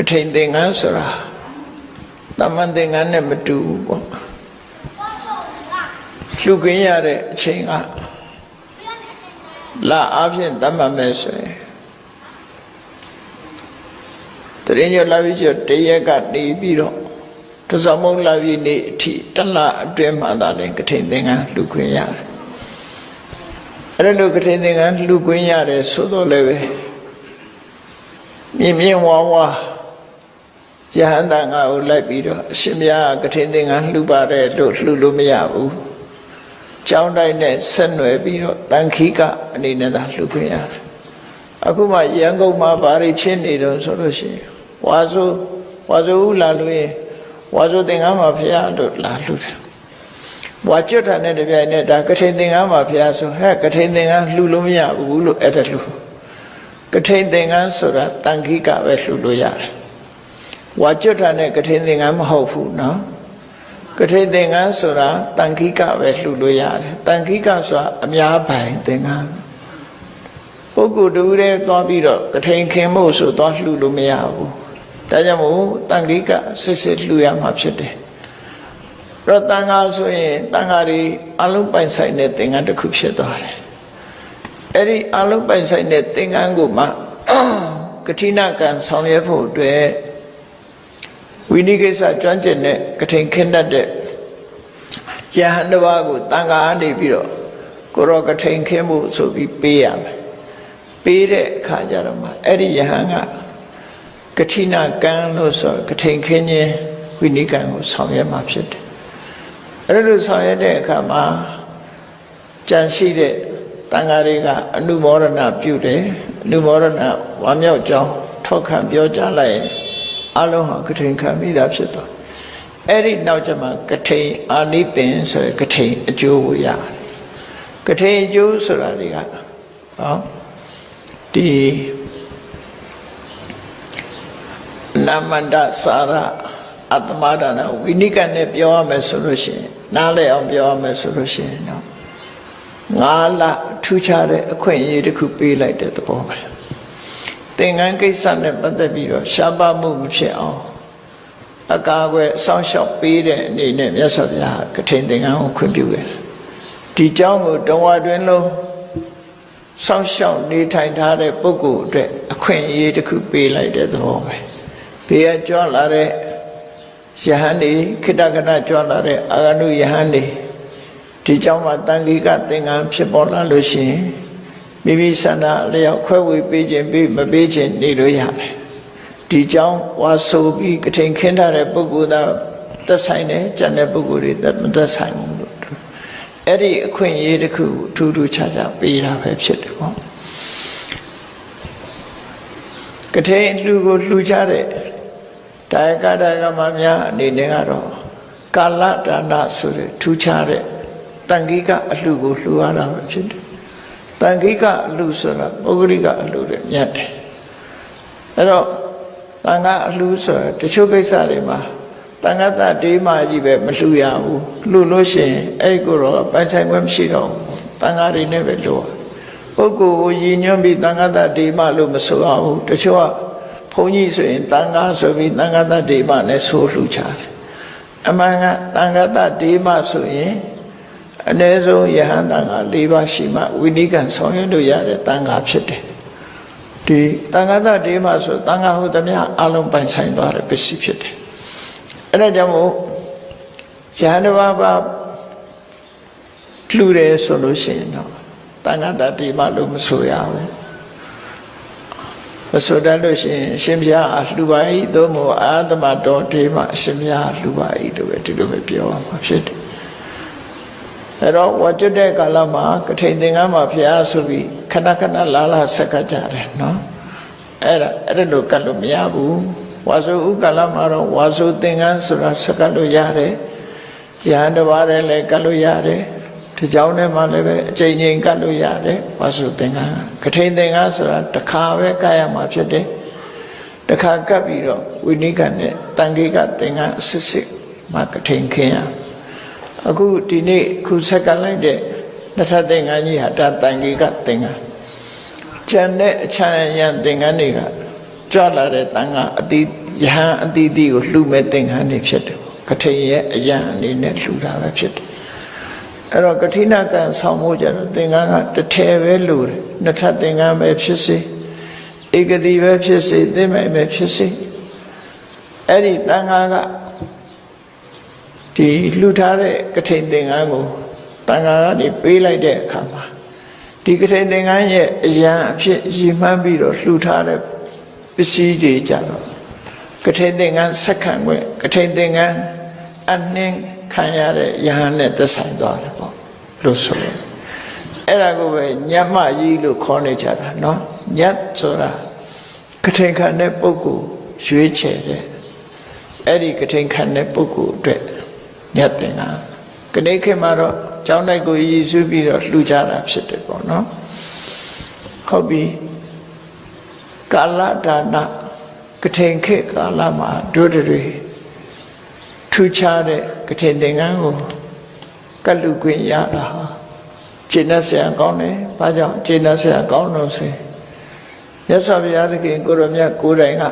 ထိန်သင်္ကန်းဆိုတာတမန်သင်္ကန်းနဲ့မတူဘူးပေါ့လှူခွင့်ရတဲ့အချိန်ကလာအဖြစ်တတ်မှတ်မယ်ဆိုရင်တရင်ကျော်လာပြီးကျော်တရက်ကနေပြီးတော့တစောင်းမုံလာပြီးနေအထိတလအတွင်းမှာသာလည်းကထိန်သင်္ကန်းလှူခွင့်ရတယ်အဲ့လိုကထိန်သင်္ကန်းလှူခွင့်ရတယ်ဆိုတော့လည်းပဲမြင်မြင်ဝါဝါယဟန်တန်ငါကိုလိုက်ပြီးတော့အရှင်မြတ်ကထိန်သင်္ကန်းလှူပါတယ်လို့လှူလို့မရဘူးကျောင်းတိုင်းနဲ့ဆက်နွယ်ပြီးတော့တန်ခိကအနေနဲ့သာလှူခွင့်ရတယ်အခုမှရန်ကုန်မှာဘာတွေဖြစ်နေတော့ဆိုလို့ရှိရင်ဝါဆိုဦးလာလို့ရင်ဝါဆိုသင်္ကန်းမှာဖရာလို့လာလှူတယ်ဝါကျွတ်တာနဲ့တပြိုင်နက်ဒါကထိန်သင်္ကန်းမှာဖရာဆိုဟဲ့ကထိန်သင်္ကန်းလှူလို့မရဘူးလို့အဲ့ဒါလှူကထိန်သင်္ကန်းဆိုတာတန်ခိကပဲလှူလို့ရတယ်ဝါကျွတ်တာနဲ့ကထိန်သင်္ကန်းမဟုတ်ဘူးနော်ကထိန်သင်္ကန်းဆိုတာတန်ခိကပဲလှူလို့ရတယ်တန်ခိကဆိုတာအများပိုင်သင်္ကန်းပုဂ္ဂိုလ်တူတဲ့သွားပြီးတော့ကထိန်ခင်မို့ဆိုသွားလှူလို့မရဘူးဒါကြောင့်မို့တန်ခိကစစ်လှူရမှာဖြစ်တယ်တော့တန်ခါဆိုရင်တန်ခါတွေအလုံးပိုင်ဆိုင်တဲ့သင်္ကန်းတစ်ခုဖြစ်သွားတယ်အဲ့ဒီအလုံးပိုင်ဆိုင်တဲ့သင်္ကန်းကိုမှကထိဏကံဆောင်ရွက်ဖို့အတွက်ဝိနည်းကိစ္စကျွမ်းကျင်တဲ့ကထိန်ခင်းတတ်တဲ့ယဟန်တစ်ပါးကိုတန်ခါအနေပြီးတော့ကိုရောကထိန်ခင်းဖို့ဆိုပြီးပေးရမယ်ပေးတဲ့အခါကျတော့မှအဲ့ဒီယဟန်ကကထိဏကံလို့ဆိုကထိန်ခင်းခြင်းဝိနည်းကံကိုဆောင်ရွက်မှာဖြစ်တယ်အဲ့လိုဆောင်ရွက်တဲ့အခါမှာကြံရှိတဲ့တန်ဃာတွေကအနုမောဒနာပြုတယ်အနုမောဒနာဝါမြောက်ကြောင်းထောက်ခံပြောကြားလိုက်ရင်အလုံးဟာကထိန်ခံမိတာဖြစ်သွားအဲ့ဒီနောက်ကျမှကထိန်အာနိသင်ဆိုရယ်ကထိန်အကျိုးကိုရတယ်ကထိန်အကျိုးဆိုတာတွေကဟောဒီနာမန္တစာရအတ္တမဒါနဝိနိကနဲ့ပြောရမယ်ဆိုလို့ရှိရင်နားလည်အောင်ပြောရမယ်ဆိုလို့ရှိရင်တော့9လထူးခြားတဲ့အခွင့်အရေးတစ်ခုပေးလိုက်တဲ့သဘောပဲသင်္ကန်းကိစ္စနဲ့ပတ်သက်ပြီးတော့ရှားပါမှုမဖြစ်အောင်အကာအကွယ်အဆောင်ရှောက်ပေးတဲ့အနေနဲ့မြတ်စွာဘုရားကထိန်သင်္ကန်းကိုခွင့်ပြုခဲ့တယ်ဒီကြောင်းကိုတဝါတွင်လုံးစောင့်ရှောက်နေထိုင်ထားတဲ့ပုဂ္ဂိုလ်အတွက်အခွင့်အရေးတစ်ခုပေးလိုက်တဲ့သဘောပဲဘေးကကြွလာတဲ့ယဟန်ဒီခိတ္တကနကြွလာတဲ့အာဂနုယဟန်ဒီဒီကြောင့်မှတန်ခိကသင်္ကန်းဖြစ်ပေါ်လာလို့ရှိရင်မိမိဆန္ဒအလျောက်ခွဲဝေပေးခြင်းပေးမပေးခြင်းနေလို့ရတယ်ဒီကြောင့်ဝါဆိုပြီးကထိန်ခင်းထားတဲ့ပုဂ္ဂိုလ်သာသက်ဆိုင်တယ်ကျန်တဲ့ပုဂ္ဂိုလ်တွေမသက်ဆိုင်ဘူးလို့အဲ့ဒီအခွင့်အရေးတစ်ခုထူးထူးခြားခြားပေးတာပဲဖြစ်တယ်ပေါ့ကထိန်လူကိုလှူကြတဲ့ဒါယကဒါယကမများအနေနဲ့ကတော့ကာလဒါနဆိုတဲ့ထူးခြားတဲ့တန်ခိကအလှကိုလှူရတာပဲဖြစ်တယ်တန်ခိကအလှဆိုတာပုဂ္ဂလိကအလှတွေမြတ်တယ်အဲ့တော့တန်ခါအလှဆိုတာတချို့ကိစ္စတွေမှာတန်ခါတတေးမှကြီးပဲမလှူရဘူးလှူလို့ရှိရင်အဲ့ဒီကိုတော့ပိုင်ဆိုင်ခွင့်မရှိတော့ဘူးတန်ခါတွေနဲ့ပဲလှူပုဂ္ဂိုလ်ကိုရည်ညွှန်းပြီးတန်ခါတတေးမှလို့မဆိုရဘူးတချို့ကဘုန်းကြီးဆိုရင်တန်ခါဆိုပြီးတန်ခါတတေးမှနဲ့ဆိုလှူချတယ်အမှန်ကတန်ခါတတေးမှဆိုရင်အနည်းဆုံးယဟန်တန်ခါ၄ပါးရှိမှဝိနည်းကံဆောင်ရွက်လို့ရတဲ့တန်ခါဖြစ်တယ်ဒီတန်ခါတတေးမှဆိုတန်ခါဟုတ်သမျှအလုံးပိုင်ဆိုင်သွားတဲ့ပစ္စည်းဖြစ်တယ်အဲ့ဒါကြောင့်မို့ယဟန်တစ်ပါးပါလှူတယ်ဆိုလို့ရှိရင်တော့တန်ခါတတေးမှလို့မဆိုရဘူးမဆိုတတ်လို့ရှိရင်အရှင်ဘုရားလှူပါ၏သို့မဟုတ်အာသမတော်တေးမှအရှင်ဘုရားလှူပါ၏လို့ပဲဒီလိုပဲပြောရမှာဖြစ်တယ်အဲ့တော့ဝါကျွတ်တဲ့ကာလမှာကထိန်သင်္ကန်းမှာဘုရားဆိုပြီးခဏခဏလာဆက်ကကြတယ်နော်အဲ့လိုကတ်လို့မရဘူးဝါဆိုဥကာလမှာတော့ဝါဆိုသင်္ကန်းဆိုတာဆက်ကလို့ရတယ်ယဟန်တစ်ပါးလည်းကတ်လို့ရတယ်ဒီကြောင်းထဲမှာလည်းပဲအချိန်ချင်းကတ်လို့ရတယ်ဝါဆိုသင်္ကန်းကထိန်သင်္ကန်းဆိုတာတစ်ခါပဲကတ်ရမှာဖြစ်တယ်တစ်ခါကတ်ပြီးတော့ဝိနည်းကနဲ့တန်ခိကသင်္ကန်းအစစ်စစ်မှာကထိန်ခင်းရအခုဒီနေ့ခုဆက်ကလိုက်တဲ့နှစ်ထပ်သင်္ကန်းကြီးဟာဒါတန်ခိကသင်္ကန်းကျန်တဲ့အချမ်းရံသင်္ကန်းတွေကကြွလာတဲ့တန်ခါအတိယ ယဟန်အတိအသီးကိုလှူမဲ့သင်္ကန်းတွေဖြစ်တယ်ကထိန်ရဲ့အယံအနေနဲ့လှူတာပဲဖြစ်တယ်အဲ့တော့ကထိဏကံဆောင်ဖို့ကြတော့သင်္ကန်းကတစ်ထည်ပဲလှူတယ်နှစ်ထပ်သင်္ကန်းပဲဖြစ်စေဧကတိပဲဖြစ်စေသင်္မိုင်ပဲဖြစ်စေအဲ့ဒီတန်ခါကဒီလှူထားတဲ့ကထိန်သင်္ကန်းကိုတန်ခါကနေပေးလိုက်တဲ့အခါမှာဒီကထိန်သင်္ကန်းရဲ့အယံအဖြစ်ရည်မှန်းပြီးတော့လှူထားတဲ့ပစ္စည်းတွေကြတော့ကထိန်သင်္ကန်းဆက်ခံခွင့်ကထိန်သင်္ကန်းအနှင်းခံရတဲ့ယဟန်နဲ့သက်ဆိုင်သွားတယ်ပေါ့လို့ဆိုရင်အဲ့ဒါကိုပဲညမကြီးလို့ခေါ်နေကြတာနော်ညတ်ဆိုတာကထိန်ခံတဲ့ပုဂ္ဂိုလ်ရွေးချယ်တဲ့အဲ့ဒီကထိန်ခံတဲ့ပုဂ္ဂိုလ်အတွက်ညတ်သင်္ကန်းကနေ့ခေတ်မှာတော့ကျောင်းတိုက်ကိုရည်စူးပြီးတော့လှူကြတာဖြစ်တယ်ပေါ့နော်ဟုတ်ပြီကာလဒါနကထိန်ခေတ်ကာလမှာတို့တွေထူးခြားတဲ့ကထိန်သင်္ကန်းကိုကတ်လူခွင့်ရတာကျင့်တဲ့ဆရာကောင်းတယ်ဘာကြောင့်ကျင့်တဲ့ဆရာကောင်းလို့ဆိုမြတ်စွာဘုရားသခင်ကိုရမြတ်ကိုယ်တိုင်က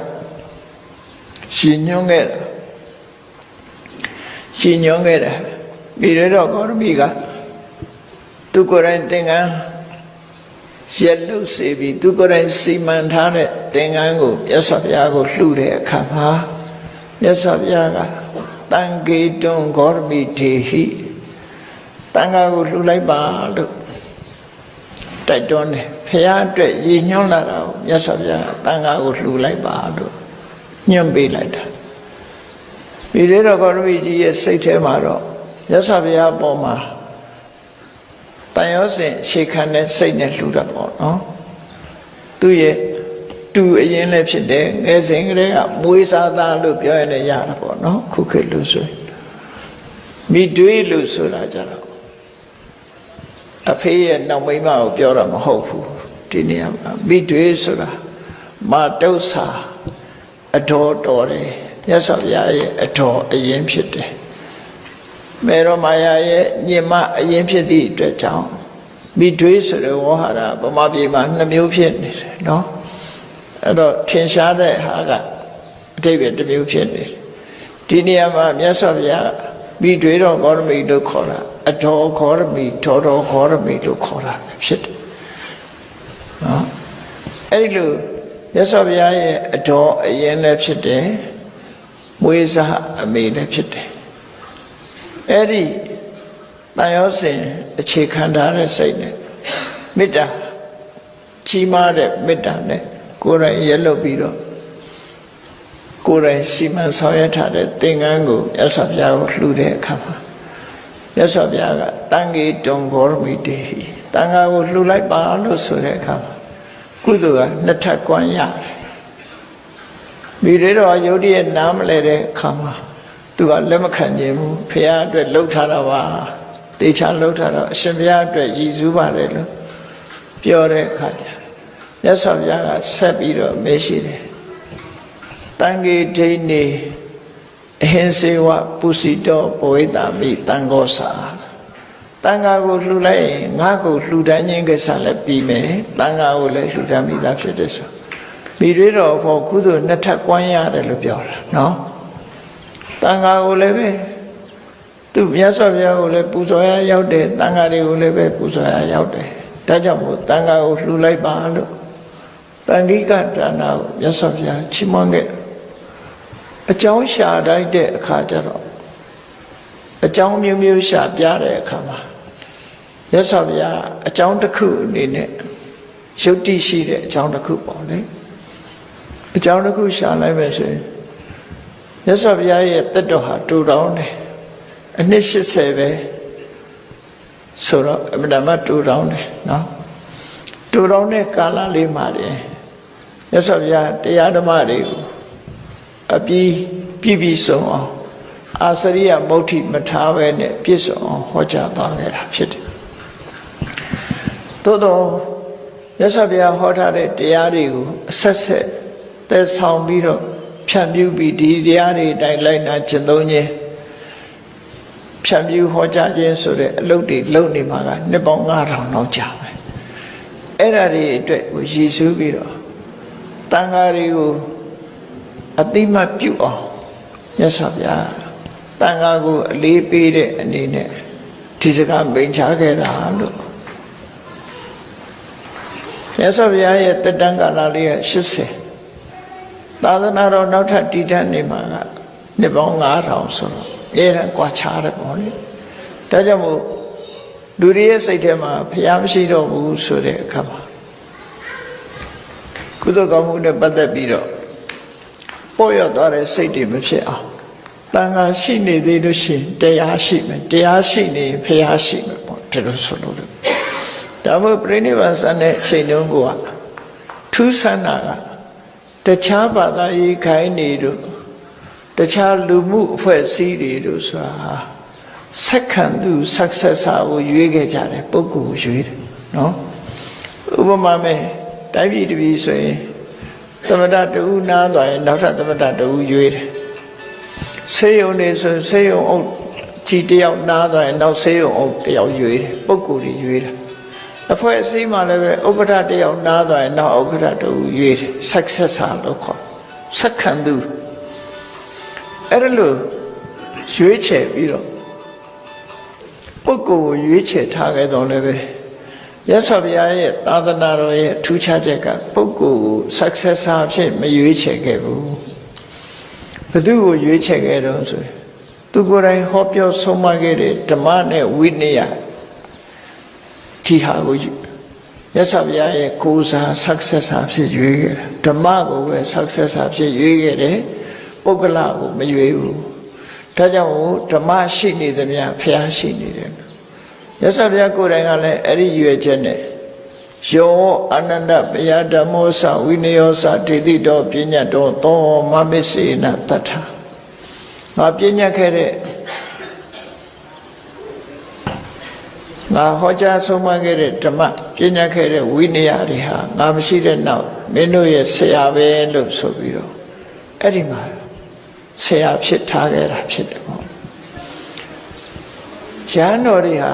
ရှင်ညွှန်းခဲ့တာရှင်ညွှန်းခဲ့တယ်ပြီးတော့ကောရမီကသူကိုယ်တိုင်သင်္ကန်းရက်လုစေပြီးသူကိုယ်တိုင်စီမံထားတဲ့သင်္ကန်းကိုမြတ်စွာဘုရားကိုလှူတဲ့အခါမှာမြတ်စွာဘုရားကတံကေတွန်ဂေါရမီထေဟိတန်ခါကိုလှူလိုက်ပါလို့တိုက်တွန်းတယ်ဘုရားအတွက်ရည်ညွှန်းလာတာကိုမြတ်စွာဘုရားတန်ခါကိုလှူလိုက်ပါလို့ညွှန်ပေးလိုက်တာဒီလိုတော့ဂေါရမီကြီးရဲ့စိတ်ထဲမှာတော့မြတ်စွာဘုရားအပေါ်မှာတန်ရောစဉ်ရှေခံတဲ့စိတ်နဲ့လှူတာပေါ့နော်သူရဲ့တူအရင်လည်းဖြစ်တယ်ငယ်စဉ်ကလေးကမွေးစားသားလို့ပြောရင်လည်းရတာပေါ့နော်ခုခေတ်လို့ဆိုရင်မိတွေးလို့ဆိုတာကြတော့အဖေရဲ့နောက်မိမကိုပြောတာမဟုတ်ဘူးဒီနေရာမှာမိတွေးဆိုတာမာတုဆာအတော်တော်တယ်မြတ်စွာဘုရားရဲ့အတော်အရင်ဖြစ်တယ်မေရောမာယာရဲ့ညင်မအရင်ဖြစ်သည့်အတွက်ကြောင့်မိတွေးဆိုတဲ့ဝေါဟာရဗမာပြည်မှာ2မျိုးဖြစ်နေတယ်နော်အဲ့တော့ထင်ရှားတဲ့ဟာကအတိတ်ပဲတစ်မျိုးဖြစ်နေတယ်ဒီနေရာမှာမြတ်စွာဘုရားမိတွေးတော်ဂေါရမီလို့ခေါ်တာအတော်ဂေါရမီတော်တော်ဂေါရမီလို့ခေါ်တာဖြစ်တယ်နော်အဲ့ဒီလိုမြတ်စွာဘုရားရဲ့အတော်အရင်လည်းဖြစ်တယ်မွေးစားအမေလည်းဖြစ်တယ်အဲ့ဒီတန်ရောစဉ်အခြေခံထားတဲ့စိတ်နဲ့မေတ္တာကြီးမားတဲ့မေတ္တာနဲ့ကိုယ်တိုင်ရက်လုပ်ပြီးတော့ကိုယ်တိုင်စီမံဆောင်ရွက်ထားတဲ့သင်္ကန်းကိုမြတ်စွာဘုရားကိုလှူတဲ့အခါမှာမြတ်စွာဘုရားကတန်ကေတွန်ဂေါရမီတေဟိတန်ခါကိုလှူလိုက်ပါလို့ဆိုတဲ့အခါမှာကုသိုလ်ကနှစ်ထပ်ကွမ်းရတယ်မိတွေတော့ယုတ်တည်းနားမလဲတဲ့အခါမှာသူကလက်မခံခြင်းဘူးဘုရားအတွက်လှုပ်ထားတာပါတေချာလှုပ်ထားတော့အရှင်ဘုရားအတွက်ရည်စူးပါတယ်လို့ပြောတဲ့အခါကျမြတ်စွာဘုရားကဆက်ပြီးတော့မေးရှိတယ်တန်ကေဒိနေအဟင်စေဝပုစီတောဘဝိတာမိတန်ခောစာတန်ခါကိုလှူလိုက်ရင်ငါ့ကိုလှူဒန်းခြင်းကိစ္စလည်းပြီးမယ်တန်ခါကိုလည်းလှူဒန်းမိသားဖြစ်တယ်ဆိုမိတွေတော့ဖို့ကုသိုလ်နှစ်ထပ်ကွမ်းရတယ်လို့ပြောတာနော်တန်ခါကိုလည်းပဲသူမြတ်စွာဘုရားကိုလည်းပူဇော်ရရောက်တယ်တန်ခါတွေကိုလည်းပဲပူဇော်ရရောက်တယ်ဒါကြောင့်မို့တန်ခါကိုလှူလိုက်ပါလို့တန်ခိကဒါနကိုမြတ်စွာဘုရားချီးမွမ်းခဲ့အကြောင်းရှာတိုက်တဲ့အခါကျတော့အကြောင်းမျိုးမျိုးရှာပြတဲ့အခါမှာမြတ်စွာဘုရားအကြောင်းတစ်ခုအနေနဲ့ယုတ်တိရှိတဲ့အကြောင်းတစ်ခုပေါ့လေအကြောင်းတစ်ခုရှာလိုက်မယ်ဆိုရင်မြတ်စွာဘုရားရဲ့တက်တော်ဟာတူတောင်းတယ်အနှစ်80ပဲဆိုတော့အမှန်တမ်းတူတောင်းတယ်နော်တူတောင်းတဲ့ကာလလေးမှာတည်းမြတ်စွာဘုရားတရားဓမ္မတွေကိုအပြီးဆုံးအောင်အာစရိယမုဋ္ဌိမထားပဲနဲ့ပြည့်စုံအောင်ဟောကြားသွားခဲ့တာဖြစ်တယ်သို့တော့မြတ်စွာဘုရားဟောထားတဲ့တရားတွေကိုအဆက်ဆက်သက်ဆောင်ပြီးတော့ဖြန့်ဖြူးပြီးဒီတရားတွေအတိုင်းလိုက်နာကျင့်သုံးခြင်းဖြန့်ဖြူးဟောကြားခြင်းဆိုတဲ့အလုပ်တွေလုပ်နေမှာကနှစ်ပေါင်း9000လောက်ကြာမယ်အဲ့ဒါတွေအတွက်ကိုရည်စူးပြီးတော့တန်ဃာတွေကို အတိမတ်ပြုအောင်မြတ်စွာဘုရားတန်ခါကိုအလေးပေးတဲ့အနေနဲ့ဒီစကားမိန့်ချခဲ့တာလို့မြတ်စွာဘုရားရဲ့တက်တန်းကာလလေးက80သာသနာတော်နောက်ထပ်တည်တတ်နေမှာကနှစ်ပေါင်း9000ဆိုတော့အဲဒါကွာခြားတယ်ပေါ့လေဒါကြောင့်မို့လူတွေရဲ့စိတ်ထဲမှာဘုရားမရှိတော့ဘူးဆိုတဲ့အခါမှာကုသိုလ်ကောင်းမှုနဲ့ပတ်သက်ပြီးတော့ပေါ်ရသွားတဲ့စိတ်တွေမဖြစ်အောင်တန်ခါရှိနေသေးလို့ရှိရင်တရားရှိမယ်တရားရှိနေဘုရားရှိမယ်ပေါ့ဒီလိုဆိုလို့ဒါမှပြိဋိဘံစံတဲ့အချိန်တုန်းကထူးဆန်းတာကတခြားဘာသာရေးခိုင်းနေတို့တခြားလူမှုအဖွဲ့အစည်းတွေတို့ဆိုတာဆက်ခံသူ successor ကိုရွေးခဲ့ကြတယ်ပုဂ္ဂိုလ်ကိုရွေးတယ်နော်ဥပမာမဲ့တိုင်းပြည်တစ်ပြည်ဆိုရင်သမ္မတတူနားသွားရင်နောက်ထပ်သမ္မတတူရွေးတယ်ဆေးရုံနေဆိုဆေးရုံအုပ်ကြီးတယောက်နားသွားရင်နောက်ဆေးရုံအုပ်တယောက်ရွေးတယ်ပုဂ္ဂိုလ်တွေရွေးတယ်အဖွဲ့အစည်းမှာလည်းပဲဥက္ကဋ္ဌတယောက်နားသွားရင်နောက်ဥက္ကဋ္ဌတူရွေးတယ် successor လို့ခေါ်ဆက်ခံသူအဲ့ဒါလို့ရွေးချယ်ပြီးတော့ပုဂ္ဂိုလ်ကိုရွေးချယ်ထားခဲ့တော့လည်းပဲရသော်ဘုရားရဲ့သာသနာတော်ရဲ့ထူးခြားချက်ကပုဂ္ဂိုလ်ကို successor ဖြစ်မရွေးချယ်ခဲ့ဘူးဘယ်သူကိုရွေးချယ်ခဲ့တော့ဆိုသူကိုယ်တိုင်ဟောပြောဆုံးမခဲ့တဲ့ဓမ္မနဲ့ဝိနည်းဒီဟာကိုရသော်ဘုရားရဲ့ကိုးစား successor ဖြစ်ရွေးခဲ့တယ်ဓမ္မကိုပဲ successor ဖြစ်ရွေးခဲ့တယ်ပုဂ္ဂလကိုမရွေးဘူးဒါကြောင့်ဓမ္မရှိနေသမျှဘုရားရှိနေတယ်ရသော်ဘုရားကိုယ်တိုင်ကလည်းအဲ့ဒီရွယ်ချက်နဲ့ယောအနန္တဘယဓမ္မောသဝိနယောသဒေတိတော်ပညာတော်သောမမစ္စေနတထငါပညာခဲ့တဲ့ငါဟောကြားဆုံးမခဲ့တဲ့ဓမ္မပညာခဲ့တဲ့ဝိနည်းတွေဟာငါမရှိတဲ့နောက်မင်းတို့ရဲ့ဆရာပဲလို့ဆိုပြီးတော့အဲ့ဒီမှာဆရာဖြစ်ထားခဲ့တာဖြစ်တယ်ပေါ့ရဟန်းတော်တွေဟာ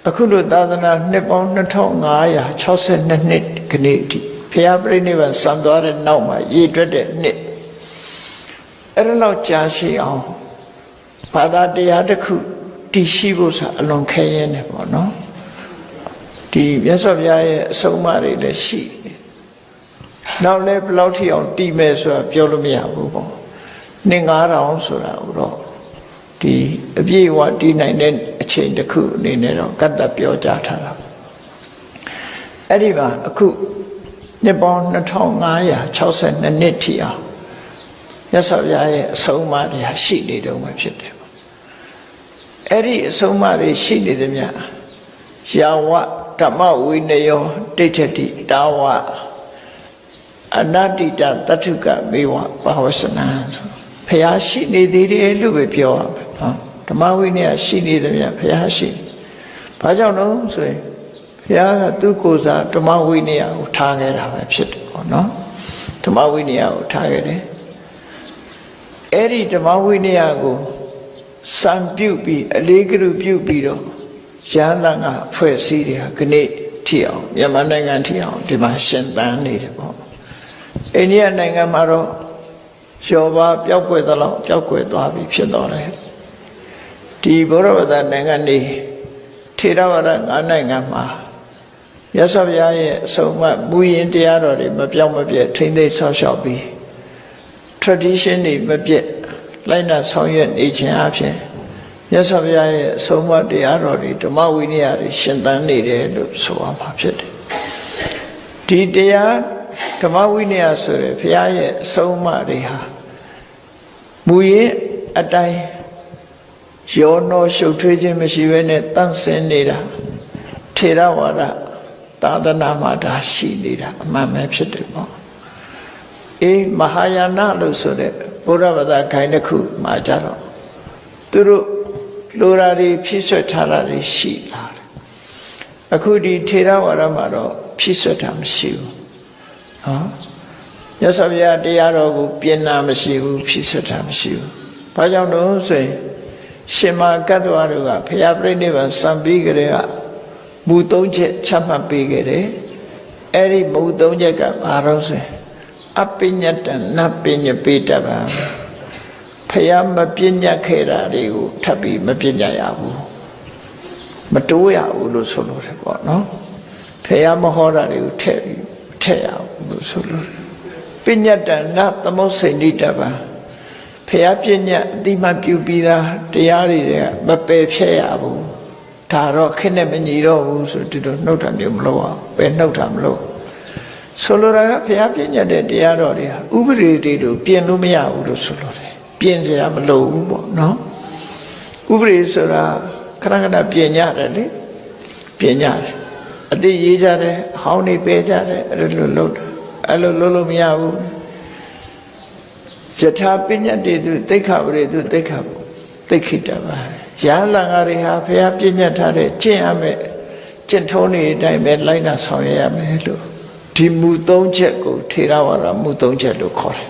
အခုလိုသာသနာနှစ်ပေါင်း2562နှစ်ခဏအထိဘုရားပြိဋိဘံစံသွားတဲ့နောက်မှာရည်တွက်တဲ့နှစ်အဲ့ဒါလောက်ကြာရှိအောင်ဘာသာတရားတစ်ခုတည်ရှိဖို့ဆိုအလွန်ခဲယဉ်းတယ်ပေါ့နော်ဒီမြတ်စွာဘုရားရဲ့အဆုံးအမတွေလည်းရှိတယ်နောက်လည်းဘယ်လောက်ထိအောင်တည်မယ်ဆိုတာပြောလို့မရဘူးပေါ့နှစ်9000ဆိုတာတော့ဒီအပြည့်အဝတည်နိုင်တဲ့အချိန်တစ်ခုအနေနဲ့တော့ကတ္တပြောကြားထားတာအဲ့ဒီမှာအခုနှစ်ပေါင်း2562နှစ်ထိအောင်ရသော်ဘုရားရဲ့အဆုံးအမတွေရှိနေတော့မှဖြစ်တယ်အဲ့ဒီအဆုံးအမတွေရှိနေသမျှယာဝဓမ္မဝိနယောဒိဋ္ဌတိတာဝအနတ္တိတတတ္ထုကမေဝဘာဝစနံဘုရားရှိနေသေးတယ်လို့ပဲပြောရမယ်နော်ဓမ္မဝိနည်းရှိနေသမျှဘုရားရှိဘာကြောင့်လဲဆိုရင်ဘုရားကသူ့ကိုယ်စားဓမ္မဝိနည်းကိုထားခဲ့တာပဲဖြစ်တယ်ပေါ့နော်ဓမ္မဝိနည်းကိုထားခဲ့တယ်အဲ့ဒီဓမ္မဝိနည်းကိုစံပြုတ်ပြီးအလေးကရုပြုတ်ပြီးတော့ရဟန်းသံဃာဖွဲ့စည်းတယ်ခဏထီအောင်မြန်မာနိုင်ငံထီအောင်ဒီမှာရှင်သန်နေတယ်ပေါ့အိန္ဒိယနိုင်ငံမှာတော့ကျော်ပါပျောက်ကွယ်သလောက်ပျောက်ကွယ်သွားပြီဖြစ်တော့တယ်ဒီဘုရားဘာသာနိုင်ငံတွေထေရဝါဒ9နိုင်ငံမှာရသော်ဘုရားရဲ့အဆုံးအမမူရင်းတရားတော်တွေမပြောင်းမပြတ်ထိမ့်သိမ်းဆောက်ရှောက်ပြီး tradition တွေမပြတ်လိုက်နာဆောင်ရွက်နေခြင်းအပြင်ရသော်ဘုရားရဲ့အဆုံးအမတရားတော်တွေဓမ္မဝိနည်းတွေရှင်သန်နေတယ်လို့ဆိုရမှာဖြစ်တယ်ဒီတရားဓမ္မဝိနည်းဆိုရယ်ဘုရားရဲ့အဆုံးအမတွေဟာမူရင်းအတိုင်းရောနှောရှုပ်ထွေးခြင်းမရှိဘဲနဲ့တန့်စင်နေတာထေရဝါဒသာသနာမှာဒါရှိနေတာအမှန်ပဲဖြစ်တယ်ပေါ့အေးမဟာယာနလို့ဆိုတဲ့ဘုရားဘာသာခိုင်တစ်ခုမှာကြတော့သူတို့လိုရာတွေဖြည့်ဆွတ်ထားတာတွေရှိလာတယ်အခုဒီထေရဝါဒမှာတော့ဖြည့်ဆွတ်တာမရှိဘူးနော်မြတ်စွာဘုရားတရားတော်ကိုပြင်တာမရှိဘူးဖြည့်ဆွတ်တာမရှိဘူးဘာကြောင့်လို့ဆိုရင်ရှင်မကတ္တဝါတို့ကဘုရားပြိဋိဘံစံပြီးကြတဲ့ကမူ 3 ချက်ချမှတ်ပေးခဲ့တယ်အဲ့ဒီမူ 3 ချက်ကဘာလို့ဆိုရင် အပညာတနပညာပေတဗံဖယားမပညာခဲ့တာတွေကိုထပ်ပြီးမပညာရဘူးမတိုးရဘူးလို့ဆိုလို့တယ်ပေါ့နော်ဖယားမဟောတာတွေကိုထည့်ပြီးထည့်ရဘူးလို့ဆိုလို့ပညာတနသမုတ်စိန်တိတဗံဖယားပညာအတိမပြုပြီးသားတရားတွေကမပယ်ဖြတ်ရဘူးဒါတော့ခက်နဲ့မညီတော့ဘူးဆိုဒီလိုနှုတ်တာမျိုးမလုပ်အောင်ပဲနှုတ်တာမလုပ်ဆိုလိုတာကဘုရားပြညတ်တဲ့တရားတော်တွေဟာဥပဒေတွေတို့ပြင်လို့မရဘူးလို့ဆိုလိုတယ်ပြင်စရာမလိုဘူးပေါ့နော်ဥပဒေဆိုတာခဏခဏပြင်ကြတယ်လေပြင်ကြတယ်အတိရေးကြတယ်အဟောင်းနေပေးကြတယ်အဲ့လိုလုပ်တယ်အဲ့လိုလုပ်လို့မရဘူးယထာပညတ်တေသူသိက္ခာပရိသူသိက္ခာသိက္ခိတပါရဟန်းလန်ဃာတွေဟာဘုရားပြညတ်ထားတဲ့ကျင့်ရမယ်ကျင့်ထုံးနေအတိုင်းပဲလိုက်နာဆောင်ရွက်ရမယ်လို့ဒီမူ၃ချက်ကိုထေရဝါဒမူ၃ချက်လို့ခေါ်တယ်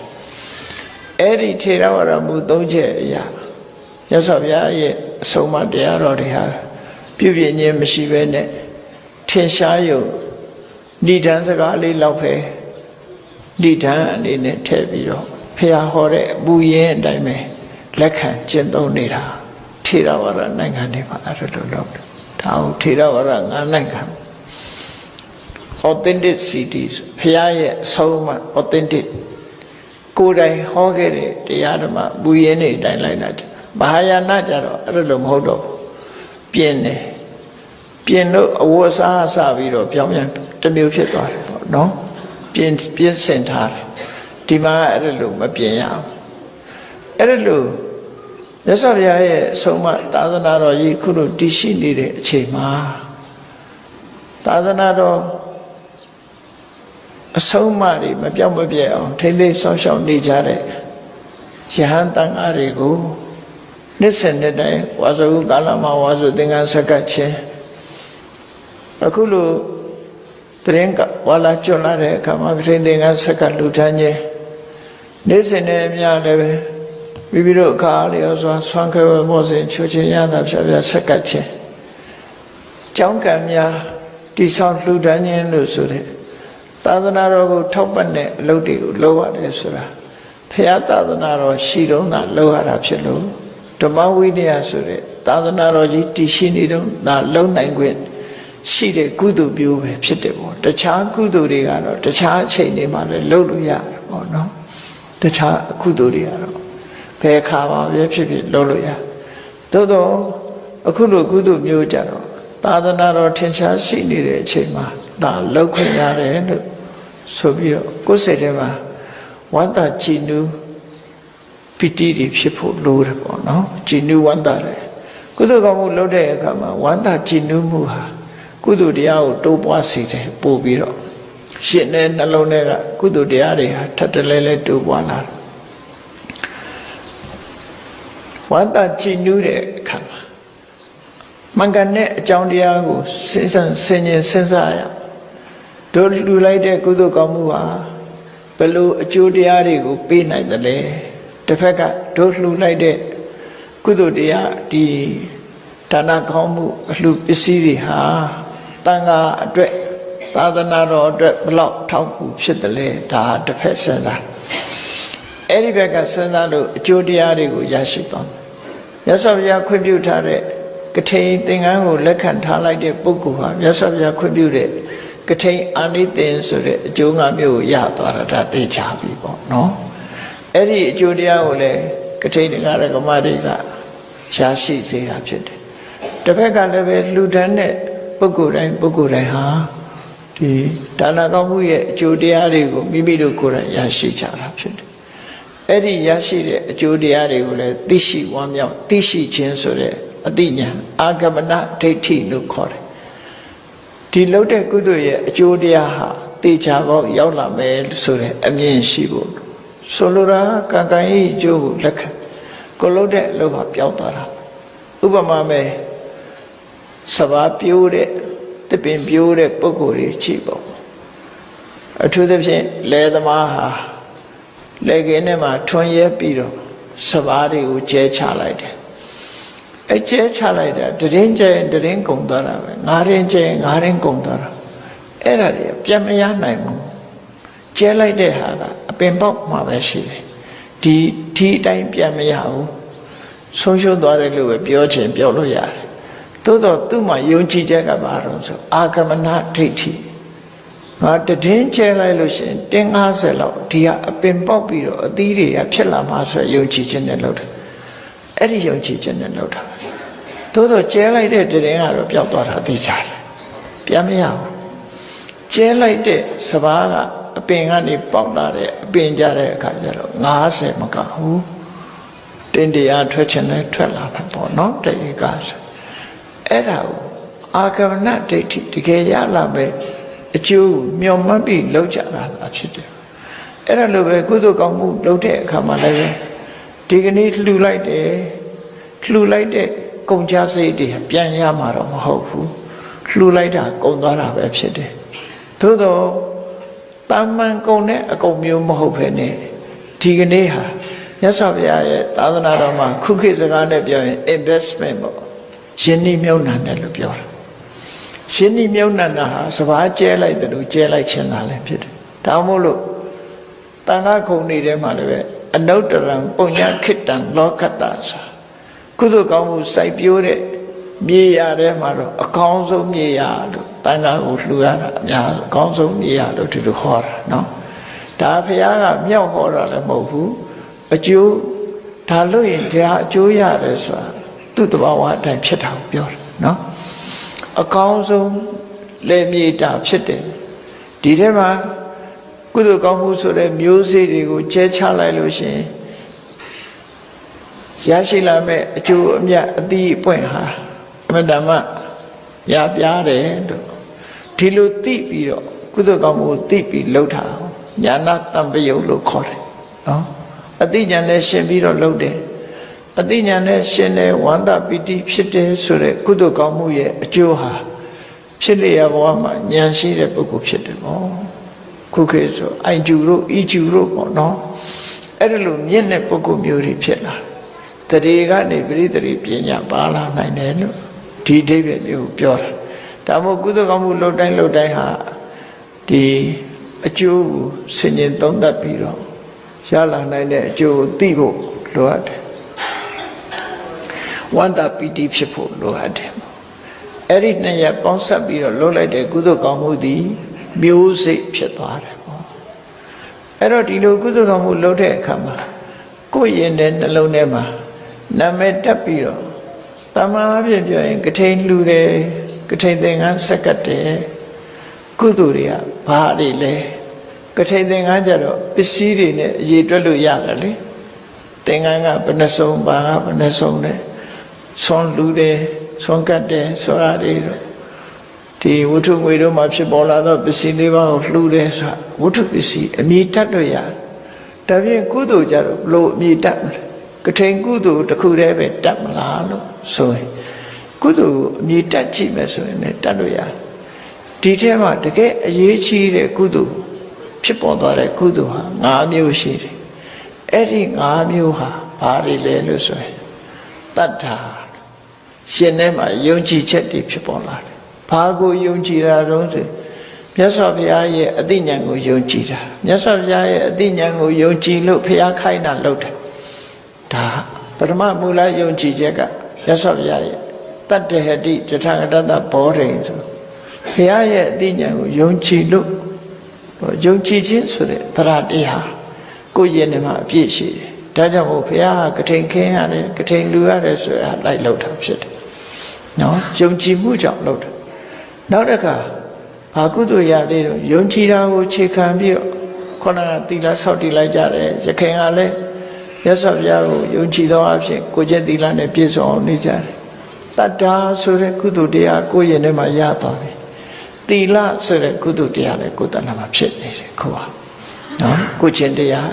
အဲ့ဒီထေရဝါဒမူ၃ချက်အရာမြတ်စွာဘုရားရဲ့အဆုံးအမတရားတော်တွေဟာပြုပြင်းခြင်းမရှိဘဲနဲ့ထင်ရှားရုံဏိဒံစကားလေးလောက်ပဲဏိဒံအနေနဲ့ထည့်ပြီးတော့ဘုရားဟောတဲ့အပူရင်းအတိုင်းပဲလက်ခံကျင့်သုံးနေတာထေရဝါဒနိုင်ငံတွေမှာအဲ့လိုလုပ်တယ်ဒါကိုထေရဝါဒငါးနိုင်ငံ authenticity ဘုရားရဲ့အဆုံးအမ authentic ကိုယ်တိုင်ဟောခဲ့တဲ့တရားဓမ္မပူရင်းတွေအတိုင်းလိုက်လာတယ်မဟာယာနကြတော့အဲ့လိုမဟုတ်တော့ပြင်တယ်ပြင်လို့အဝတ်စားစပြီးတော့ပြောင်းပြန်တစ်မျိုးဖြစ်သွားတယ်ပေါ့နော်ပြင်ဆင်ထားတယ်ဒီမှာအဲ့လိုမပြင်ရအောင်အဲ့လိုမြတ်စွာဘုရားရဲ့အဆုံးအမသာသနာတော်ကြီးခုလိုတည်ရှိနေတဲ့အချိန်မှာသာသနာတော်အဆုံးအမတွေမပြောင်းမပြဲအောင်ထိမ့်သိမ်းဆောင်ရှောက်နေကြတဲ့ယဟန်တန်ဃာတွေကိုနှစ်စဉ်နှစ်တိုင်းဝါဆိုကာလမှာဝါဆိုသင်္ကန်းဆက်ကပ်ခြင်းအခုလိုတရင်ကဝါလာကျွတ်လာတဲ့အခါမှာထိမ့်သင်္ကန်းဆက်ကပ်လူထမ်းခြင်းနေ့စဉ်နဲ့အများလည်းပဲမိမိတို့အခါလျော်စွာဆွမ်းခဲဝဲမောစဉ်ချိုးခြင်းရတာဖြာဖြာဆက်ကပ်ခြင်းကြောင်းကံများတိဆောင်လှူဒန်းခြင်းလို့ဆိုတဲ့သာသနာတော်ကိုထောက်ပံ့တဲ့အလုပ်တွေကိုလုပ်ရတယ်ဆိုတာဘုရားသာသနာတော်ရှိတော့တာလုပ်ရတာဖြစ်လို့ဓမ္မဝိနည်းဆိုတဲ့သာသနာတော်ကြီးတည်ရှိနေတော့ဒါလုံနိုင်ခွင့်ရှိတဲ့ကုသိုလ်မျိုးပဲဖြစ်တယ်ပေါ့တခြားကုသိုလ်တွေကတော့တခြားအချိန်တွေမှာလည်းလုပ်လို့ရတယ်ပေါ့နော်တခြားကုသိုလ်တွေကတော့ဘယ်ခါမှပဲဖြစ်ဖြစ်လုပ်လို့ရသို့တော့အခုလိုကုသိုလ်မျိုးကြတော့သာသနာတော်ထင်ရှားရှိနေတဲ့အချိန်မှာဒါလောက်ခွင့်ရတယ်လို့ဆိုပြီးတော့ကိုယ်စိတ်ထဲမှာဝန္တာကြည်နူးပီတိတွေဖြစ်ဖို့လိုတယ်ပေါ့နော်ကြည်နူးဝန္တာတယ်ကုသိုလ်ကောင်းမှုလုပ်တဲ့အခါမှာဝန္တာကြည်နူးမှုဟာကုသိုလ်တရားကိုတိုးပွားစေတယ်ပို့ပြီးတော့ရှင်တဲ့နှလုံးထဲကကုသိုလ်တရားတွေဟာထပ်တလဲလဲတိုးပွားလာတယ်ဝန္တာကြည်နူးတဲ့အခါမှာမင်္ဂန်နဲ့အကြောင်းတရားကိုစဉ်းစားရတို့လူလိုက်တဲ့ကုသိုလ်ကောင်းမှုဟာဘယ်လိုအကျိုးတရားတွေကိုပေးနိုင်သလဲတစ်ဖက်ကတို့လှူလိုက်တဲ့ကုသိုလ်တရားဒီဒါနကောင်းမှုအလှူပစ္စည်းတွေဟာတန်ခါအတွက်သာသနာတော်အတွက်ဘလောက်ထောက်ကူဖြစ်တယ်လဲဒါတစ်ဖက်စဉ်းစားအဲ့ဒီဘက်ကစဉ်းစားလို့အကျိုးတရားတွေကိုရရှိသွားတယ်မြတ်စွာဘုရားခွင့်ပြုထားတဲ့ကထိန်သင်္ကန်းကိုလက်ခံထားလိုက်တဲ့ပုဂ္ဂိုလ်ဟာမြတ်စွာဘုရားခွင့်ပြုတဲ့ကထိန်အာနိသင်ဆိုတဲ့အကျိုးငါမျိုးကိုရသွားတာဒါသိချပြီပေါ့နော်အဲ့ဒီအကျိုးတရားကိုလည်းကထိန်တရားကမတွေကရရှိစေတာဖြစ်တယ်တစ်ဖက်ကလည်းပဲလှူဒန်းတဲ့ပုဂ္ဂိုလ်တိုင်းဟာဒီဒါနကောင်းမှုရဲ့အကျိုးတရားတွေကိုမိမိတို့ကိုယ်တိုင်ရရှိကြတာဖြစ်တယ်အဲ့ဒီရရှိတဲ့အကျိုးတရားတွေကိုလည်းသိရှိဝမ်းမြောက်သိရှိခြင်းဆိုတဲ့အသိဉာဏ်အာဂမနဒိဋ္ဌိလို့ခေါ်တယ်ဒီလှုပ်တဲ့ကုသိုလ်ရဲ့အကျိုးတရားဟာတေချာပေါက်ရောက်လာမယ်ဆိုတဲ့အမြင်ရှိဖို့ဆိုလိုတာကံကံရဲ့အကျိုးကိုလက်ခံကိုလှုပ်တဲ့အလုပ်ဟာပြောင်းသွားတာဥပမာမဲ့စဘာပြိုးတဲ့တပင်ပြိုးတဲ့ပုဂ္ဂိုလ်တွေရှိပေါ့အထူးသဖြင့်လယ်သမားဟာလယ်ကင်းထဲမှာထွန်ရဲပြီးတော့စဘာတွေကိုကျဲချလိုက်တယ်အကျဲချလိုက်တာတရင်ကျဲတရင်ကုန်သွားတာပဲငါးရင်ကျဲငါးရင်ကုန်သွားတာအဲ့ဒါတွေပြတ်မရနိုင်ဘူး ကျဲလိုက်တဲ့ဟာကအပင်ပေါက်မှာပဲရှိတယ်ဒီအတိုင်းပြန်မရဘူးဆုံးရှုံးသွားတယ်လို့ပဲပြောချင်ပြောလို့ရတယ်သို့တော့သူ့မှာယုံကြည်ချက်ကဘာလို့ဆိုအာဂမနဒိဋ္ဌိငါတည်င်းကျဲလိုက်လို့ရှိရင်တင်း50လောက်ဒီကအပင်ပေါက်ပြီးတော့အသီးတွေကဖြစ်လာမှာဆိုယုံကြည်ခြင်းနဲ့လုပ်တယ်အဲ့ဒီယုံကြည်ခြင်းနဲ့လုပ်တာသို့တော့ကျဲလိုက်တဲ့တည်င်းကတော့ပျောက်သွားတာသိကြတယ်ပြန်မရဘူးကျဲလိုက်တဲ့စပါးကအပင်ကနေပေါက်လာတဲ့အပင်ကြတဲ့အခါကျတော့90မကဘူးတင်းတရားထွက်ခြင်းနဲ့ထွက်လာတာပေါ့နော်တရေကဆိုအဲ့ဒါကိုအာဂမနဒိဋ္ဌိတကယ်ရလာမဲ့အကျိုးမျှော်မှန်းပြီးလောက်ကြတာဖြစ်တယ်အဲ့ဒါလိုပဲကုသိုလ်ကောင်းမှုလုပ်တဲ့အခါမှာလည်းဒီကနေ့လှူလိုက်တဲ့ကုန်ကြစိတ်တွေပြန်ရမှာတော့မဟုတ်ဘူးလှူလိုက်တာကုန်သွားတာပဲဖြစ်တယ်သို့တော့တာမန်ကုန်တဲ့အကုန်မျိုးမဟုတ်ဘဲနဲ့ဒီကနေ့ဟာမြတ်စွာဘုရားရဲ့သာသနာတော်မှာခုခေတ်စကားနဲ့ပြောရင် investment ပေါ့ယင်းနှိမ့်မြုံနှံတယ်လို့ပြောတာယင်းနှိမ့်မြုံနှံတာဟာစဘာကျဲလိုက်တယ်လို့ကျဲလိုက်ခြင်းသာလည်းဖြစ်တယ်ဒါမို့လို့တန်ခါခုံနေတဲ့မှာလည်းပဲအနုတ္တရံပုညခိတံလောကတ္တဆိုကုသိုလ်ကောင်းမှုစိုက်ပျိုးတဲ့မြေရထဲမှာတော့အကောင်းဆုံးမြေရလို့တန်ခါကိုလှူရတာအများဆုံးအကောင်းဆုံးမြေရလို့ဒီလိုခေါ်တာနော်ဒါဘုရားကမြောက်ဟောတာလည်းမဟုတ်ဘူးအကျိုးဒါလို့ရင်ဒါအကျိုးရတယ်ဆိုတာသူ့တဘာဝအတိုင်းဖြစ်တာကိုပြောတယ်နော်အကောင်းဆုံးလေမြေတာဖြစ်တယ်ဒီထဲမှာကုသိုလ်ကောင်းမှုဆိုတဲ့မျိုးစေ့တွေကိုကျဲချလိုက်လို့ရှိရင်ရရှိလာမဲ့အကျိုးအမြတ်အသီးအပွင့်ဟာအမှန်တမ်းရပြားတယ်လို့ဒီလိုသိပြီးတော့ကုသိုလ်ကောင်းမှုကိုသိပြီးလှုပ်တာညာနာတံပယုတ်လို့ခေါ်တယ်နော်အသိဉာဏ်နဲ့ရှင်းပြီးတော့လှုပ်တယ်အသိဉာဏ်နဲ့ရှင်းတဲ့ဝန္တပိတိဖြစ်တယ်ဆိုတဲ့ကုသိုလ်ကောင်းမှုရဲ့အကျိုးဟာဖြစ်လျက်ဘဝမှာဉာဏ်ရှိတဲ့ပုဂ္ဂိုလ်ဖြစ်တယ်ပေါ့ခုခေတ်ဆိုအိုင်ကျူတို့ဤကျူတို့ပေါ့နော်အဲ့ဒါလိုမြင့်တဲ့ပုဂ္ဂိုလ်မျိုးတွေဖြစ်လာတရေကနေပရိသေပညာပါလာနိုင်တယ်လို့ဒီအဓိပ္ပာယ်မျိုးပြောတာဒါမို့ကုသိုလ်ကောင်းမှုလှုပ်တိုင်းဟာဒီအကျိုးကိုဆင်ញင်သုံးသပ်ပြီးတော့ရလာနိုင်တဲ့အကျိုးကိုသိဖို့လိုအပ်တယ်ဝန္တာပီတိဖြစ်ဖို့လိုအပ်တယ်အဲ့ဒီနှစ်ရက်ပေါင်းစပ်ပြီးတော့လှုပ်လိုက်တဲ့ကုသိုလ်ကောင်းမှုသည်မျိုးစိတ်ဖြစ်သွားတယ်ပေါ့အဲ့တော့ဒီလိုကုသိုလ်ကောင်းမှုလှုပ်တဲ့အခါမှာကိုယ်ရင်တဲ့နှလုံးထဲမှာနာမည်တက်ပြီးတော့တမန်အဖြစ်ပြောရင်ကထိန်လှူတယ်ကထိန်သင်္ကန်းဆက်ကတ်တယ်ကုသိုလ်တွေကဘာတွေလဲကထိန်သင်္ကန်းကြတော့ပစ္စည်းတွေနဲ့အရေးတွက်လို့ရတယ်လေသင်္ကန်းကဘယ်နှစုံဘာကဘယ်နှစုံလဲဆွန်လှူတယ်ဆွန်ကတ်တယ်ဆိုတာတွေတော့ဒီဝတ္ထုငွေတို့မှာဖြစ်ပေါ်လာသောပစ္စည်းလေးပါးကိုလှူတယ်ဆိုတာဝတ္ထုပစ္စည်းအမြည်တတ်လို့ရတယ်ဒါပြင်ကုသိုလ်ကြတော့ဘလို့အမြည်တတ်မလဲကထိန်ကုသိုလ်တစ်ခုတည်းပဲတတ်မလားလို့ဆိုရင်ကုသိုလ်အမြည်တတ်ကြည့်မယ်ဆိုရင်လည်းတတ်လို့ရတယ်ဒီထဲမှာတကယ်အရေးကြီးတဲ့ကုသိုလ်ဖြစ်ပေါ်သွားတဲ့ကုသိုလ်ဟာ5မျိုးရှိတယ်အဲ့ဒီ5မျိုးဟာဘာတွေလဲလို့ဆိုရင်တတ္ထာရှင်ထဲမှာယုံကြည်ချက်တွေဖြစ်ပေါ်လာတယ်ဘာကိုယုံကြည်တာတော့ဆိုမြတ်စွာဘုရားရဲ့အသိဉာဏ်ကိုယုံကြည်တာမြတ်စွာဘုရားရဲ့အသိဉာဏ်ကိုယုံကြည်လို့ဘုရားခိုင်းတာလုပ်တယ်ဒါပထမမူလယုံကြည်ချက်ကမြတ်စွာဘုရားရဲ့တတ္တဟတိတထာဂတတဘောဓိန်ဆိုဘုရားရဲ့အသိဉာဏ်ကိုယုံကြည်လို့ယုံကြည်ခြင်းဆိုတဲ့သရတရားကိုယ့်ရဲ့နေမှာအပြည့်ရှိတယ်ဒါကြောင့်မို့ဘုရားကထိန်ခင်းရတယ်ကထိန်လူရတယ်ဆိုတာလိုက်လောက်တာဖြစ်တယ်နော်ယုံကြည်မှုကြောင့်လောက်တာနောက်တစ်ခါဘာကုသိုလ်ရသေးတော့ယုံကြည်တာကိုခြေခံပြီးတော့ခေါင်းကသီလဆောက်တည်လိုက်ကြတယ်ရခိုင်ကလည်းမြတ်စွာဘုရားကိုယုံကြည်သောအဖြစ်ကိုကျင့်သီလနဲ့ပြည့်စုံအောင်နေကြတယ်တတ္တာဆိုတဲ့ကုသိုလ်တရားကိုယ့်ရဲ့နေမှာရသွားပြီသီလဆိုတဲ့ကုသိုလ်တရားလည်းကိုယ်တဏ္ဍာမှာဖြစ်နေတယ်ခုပါနော်ကိုကျင့်တရား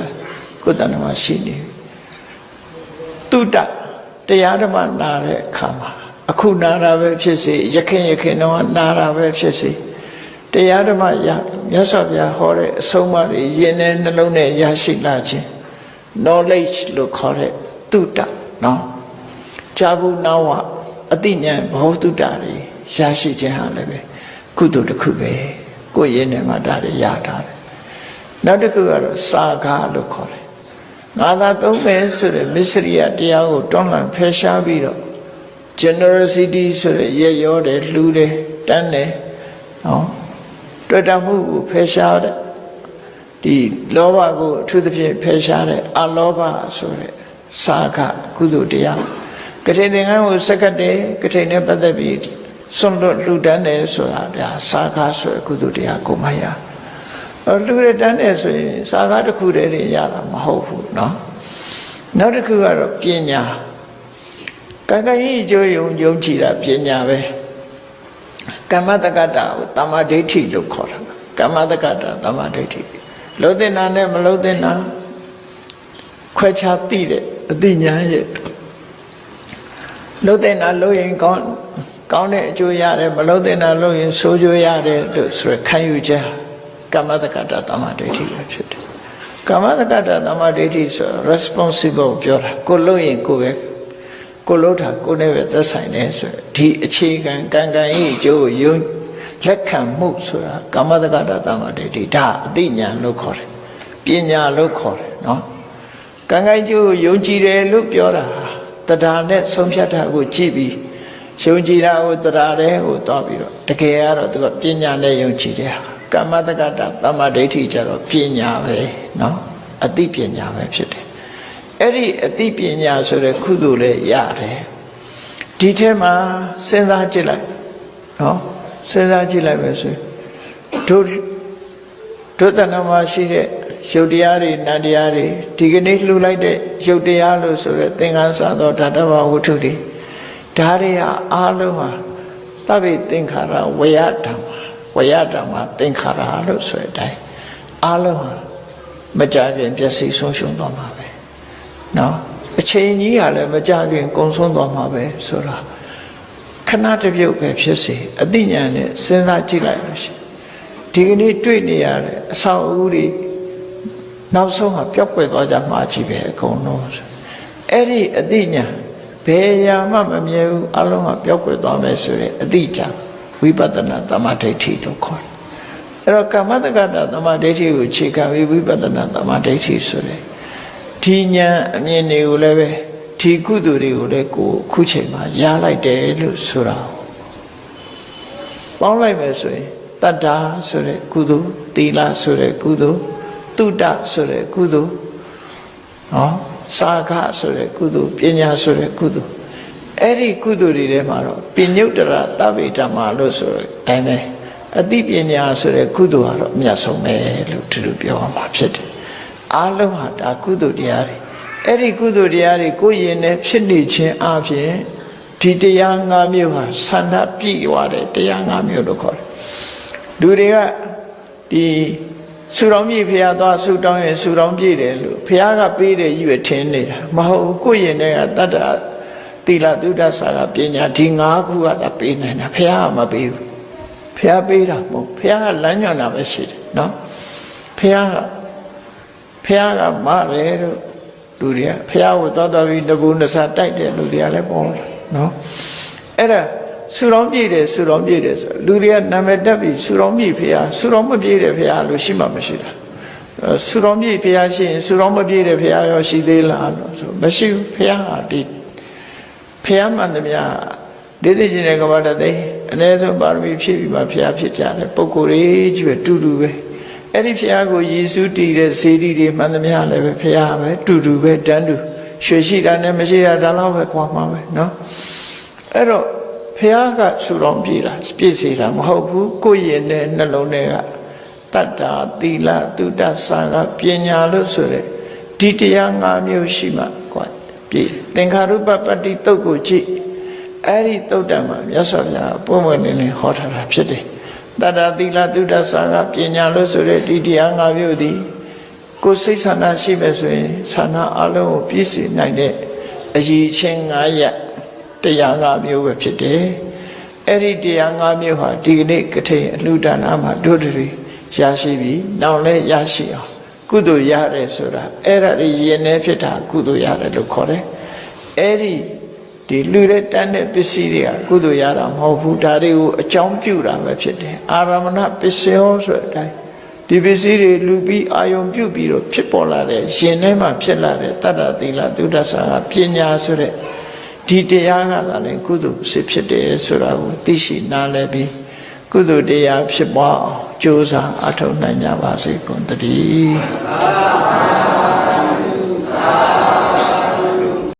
ကိုယ်တဏ္ဍာမှာရှိနေပြီတုတ္တတရားဓမ္မနာတဲ့အခါမှာအခုနာတာပဲဖြစ်စေရခင်တော့နာတာပဲဖြစ်စေတရားဓမ္မရမြတ်စွာဘုရားဟောတဲ့အဆုံးအမတွေယဉ်တဲ့နှလုံးနဲ့ရရှိလာခြင်း knowledge လို့ခေါ်တဲ့တုတ္တနော်ဇာဘူးနာဝအတိညာဘောတုတ္တတွေရရှိခြင်းဟာလည်းပဲကုသိုလ်တစ်ခုပဲကိုယ်ရင်းနဲ့မှဒါတွေရတာတယ် နောက်တစ်ခုကတော့စာကားလို့ခေါ်တယ်ငါသာသုံးမယ်ဆိုတဲ့မစ္စရိယတရားကိုတွန်းလှန်ဖယ်ရှားပြီးတော့ generosity ဆိုတဲ့ရရောတယ်လှူတယ်တန်းတယ်နော်တွေ့တာမှုကိုဖယ်ရှားတဲ့ဒီလောဘကိုအထူးသဖြင့်ဖယ်ရှားတဲ့အလောဘဆိုတဲ့စာကကုသိုလ်တရားကထိန်သင်္ကန်းကိုစက္ကတဲ့ကထိန်နဲ့ပတ်သက်ပြီးစွန့်လွတ်လှူဒန်းတယ်ဆိုတာဒါစာကဆိုတဲ့ကုသိုလ်တရားကိုမှရလှူရတန်းတယ်ဆိုရင်စာကတစ်ခုတည်းရတာမဟုတ်ဘူးเนาะနောက်တစ်ခုကတော့ပညာကံကံဤအကျိုးယုံကြည်တာပညာပဲကမ္မတက္ကတာကိုတမ္မာဒိဋ္ဌိလို့ခေါ်တာကမ္မတက္ကတာတမ္မာဒိဋ္ဌိလုံးတဲ့နာနဲ့မလုံးတဲ့နာခွဲခြားသိတဲ့အသိဉာဏ်ရဲ့လုံးတဲ့နာလုံးရင်ကောင်းတဲ့အကျိုးရတယ်မလုံးတဲ့နာလုံးရင်ဆိုးကျိုးရတယ်လို့ဆိုရခံယူချက်ကမ္မတက္ကတာတမ္မာဒိဋ္ဌိပဲဖြစ်တယ်ကမ္မတက္ကတာတမ္မာဒိဋ္ဌိဆို responsible ပြောတာကိုလုံးရင်ကိုပဲကိုလို့တာကိုနဲ့ပဲသက်ဆိုင်တယ်ဆိုဒီအခြေခံကံကံဤအကျိုးယုံလက်ခံမှုဆိုတာကမ္မတက္ကတာတမ္မာဒိဋ္ဌိဒါအသိဉာဏ်လို့ခေါ်တယ်ပညာလို့ခေါ်တယ်နော်ကံကံအကျိုးယုံကြည်တယ်လို့ပြောတာတရားနဲ့ဆုံးဖြတ်တာကိုကြည့်ပြီးယုံကြည်တာကိုတရားတဲ့ကိုတွားပြီးတော့တကယ်ကတော့သူကပညာနဲ့ယုံကြည်တယ်ကမ္မတက္ကတာတမ္မာဒိဋ္ဌိကျတော့ပညာပဲနော်အသိပညာပဲဖြစ်တယ်အဲ့ဒီအသိပညာဆိုတဲ့ကုသိုလ်လည်းရတယ်ဒီထဲမှာစဉ်းစားကြည့်လိုက်နော်စဉ်းစားကြည့်လိုက်ပဲဆိုဒုတဏ္ဍမှာရှိတဲ့ရုပ်တရားတွေနံတရားတွေဒီကနေ့လှူလိုက်တဲ့ရုပ်တရားလို့ဆိုတဲ့သင်္ကန်းစားသောဓာတဝဝတ္ထုတွေဒါတွေဟာအားလုံးဟာသဗ္ဗေသင်္ခါရဝေယဓမ္မသင်္ခါရလို့ဆိုတဲ့အတိုင်းအားလုံးဟာမကြခင်ပျက်စီးဆုံးရှုံးသွားမှာပဲနော်အချိန်ကြီးကလည်းမကြခင်ကုန်ဆုံးသွားမှာပဲဆိုတာခဏတစ်ပြုတ်ပဲဖြစ်စေအသိဉာဏ်နဲ့စဉ်းစားကြည့်လိုက်လို့ရှိရင်ဒီကနေ့တွေ့နေရတဲ့အဆောက်အဦတွေနောက်ဆုံးဟာပျောက်ကွယ်သွားကြမှာကြီးပဲအကုန်လုံးအဲ့ဒီအသိဉာဏ်ဘယ်ရာမှမမြဲဘူးအလုံးဟာပျောက်ကွယ်သွားမယ်ဆိုတဲ့အသိဉာဏ်ဝိပဿနာတမ္မာဒိဋ္ဌိလို့ခေါ်တယ်အဲ့တော့ကမ္မတက္ကတာတမ္မာဒိဋ္ဌိကိုအခြေခံပြီးဝိပဿနာတမ္မာဒိဋ္ဌိဆိုတဲ့ဒီဉာဏ်အမြင်တွေကိုလည်းပဲဒီကုသိုလ်တွေကိုလည်းကိုခုချိန်မှာရလိုက်တယ်လို့ဆိုတာပေါင်းလိုက်မယ်ဆိုရင်တတ္တာဆိုတဲ့ကုသိုလ်သီလဆိုတဲ့ကုသိုလ်တုဒ္ဒဆိုတဲ့ကုသိုလ်နော်စာခဆိုတဲ့ကုသိုလ်ပညာဆိုတဲ့ကုသိုလ်အဲ့ဒီကုသိုလ်တွေထဲမှာတော့ပညုတ္တရသဗ္ဗေဓမ္မာလို့ဆိုတဲ့အတိုင်းပဲအသိပညာဆိုတဲ့ကုသိုလ်ကတော့အမြတ်ဆုံးပဲလို့သူတို့ပြောမှာဖြစ်တယ်အားလုံးဟာဒါကုသိုလ်တရားတွေအဲ့ဒီကုသိုလ်တရားတွေကိုယ်ရင်နဲ့ဖြစ်နေခြင်းအပြင်ဒီတရား၅မျိုးဟာဆန္ဒပြည့်သွားတဲ့တရား၅မျိုးလို့ခေါ်တယ်လူတွေကဒီဆူတောင်းပြည့်ဖရာသွားဆူတောင်းရင်ဆူတောင်းပြည့်တယ်လို့ဖရာကပေးတယ်ကြီးပဲထင်နေတာမဟုတ်ကိုယ်ရင်နဲ့ကတတ္တသီလသုဒ္ဓဆာကပညာဒီ၅ခုကသာပေးနိုင်တာဖရာကမပေးဘူးဖရာပေးတာမဟုတ်ဖရာကလမ်းညွှန်တာပဲရှိတယ်နော်ဖရာကမရဲလို့လူတွေကဖရာကိုတော်ပြီးတပူနဆာတိုက်တဲ့လူတွေကလည်းပေါ်တယ်နော်အဲ့ဒါဆူတောင်းပြည့်တယ်ဆိုလူတွေကနာမည်တက်ပြီးဆူတောင်းပြည့်ဖရာဆူတောင်းမပြည့်တဲ့ဖရာလို့ရှိမှမရှိတာဆူတောင်းပြည့်ဖရာရှိရင်ဆူတောင်းမပြည့်တဲ့ဖရာရောရှိသေးလားလို့ဆိုမရှိဘူးဖရာဟာဒီဖရာမှန်သမျှဒေသရှင်တဲ့ကမ္ဘာတသိအ ਨੇ ဆုံးပါရမီဖြည့်ပြီးမှဖရာဖြစ်ကြတယ်ပုဂ္ဂိုလ်တွေကြီးပဲတူတူပဲအဲ့ဒီဖရာကိုယေရှုတည်တဲ့စေတီတွေမှန်သမျှလည်းပဲဖရာပဲတူတူပဲတန်းတူရွှေရှိတာနဲ့မရှိတာဒါတော့ပဲကွာမှာပဲနော်အဲ့တော့ဖရာကဆူတော်ပြည့်တာပြည့်စေတာမဟုတ်ဘူးကိုယ့်ရင်နဲ့နှလုံးထဲကတတ္တာသီလသုဒ္ဓဆာကပညာလို့ဆိုတဲ့ဒီတရား၅မျိုးရှိမှကွာပြည့်သင်္ခါရုပ္ပပတ္တိတုတ်ကိုကြည့်အဲ့ဒီတုတ်တံမှာမြတ်စွာဘုရားပုံမှန်လင်းလင်းဟောထားတာဖြစ်တယ်တတ္တာသီလသုဒ္ဓဆာကပညာလို့ဆိုတဲ့ဒီတရား၅မျိုးသည်ကိုယ်စိတ်ဆန္ဒရှိမယ်ဆိုရင်ဆန္ဒအလုံးကိုပြည့်စုံနိုင်တဲ့အရည်ချင်း၅ရပ်တရား၅မျိုးပဲဖြစ်တယ်အဲ့ဒီတရား၅မျိုးဟာဒီကနေ့ကထိန်အလှူဒါနမှာတို့တွေရရှိပြီးနောက်လည်းရရှိအောင်ကုသိုလ်ရတယ်ဆိုတာအဲ့ဒါတွေယဉ်နေဖြစ်တာကုသိုလ်ရတယ်လို့ခေါ်တယ်အဲ့ဒီလူတဲ့တန်းတဲ့ပစ္စည်းတွေကကုသိုလ်ရတာမဟုတ်ဘူးဒါတွေကိုအကြောင်းပြုတာပဲဖြစ်တယ်အာရမဏပစ္စယောဆိုတဲ့အတိုင်း ဒီပစ္စည်းတွေလူပြီးအာယုံပြုတ်ပြီးတော့ဖြစ်ပေါ်လာတဲ့ရှင်ထဲမှာဖြစ်လာတဲ့တတ္တသီလသုဒ္ဓဆာကပညာဆိုတဲ့ဒီတရားကသာလေကုသိုလ်စစ်ဖြစ်တယ်ဆိုတာကိုသိရှိနားလည်ပြီးကုသိုလ်တရားဖြစ်ပွားအောင်ကြိုးစားအထောက်နိုင်ကြပါစေကုန်သတည်း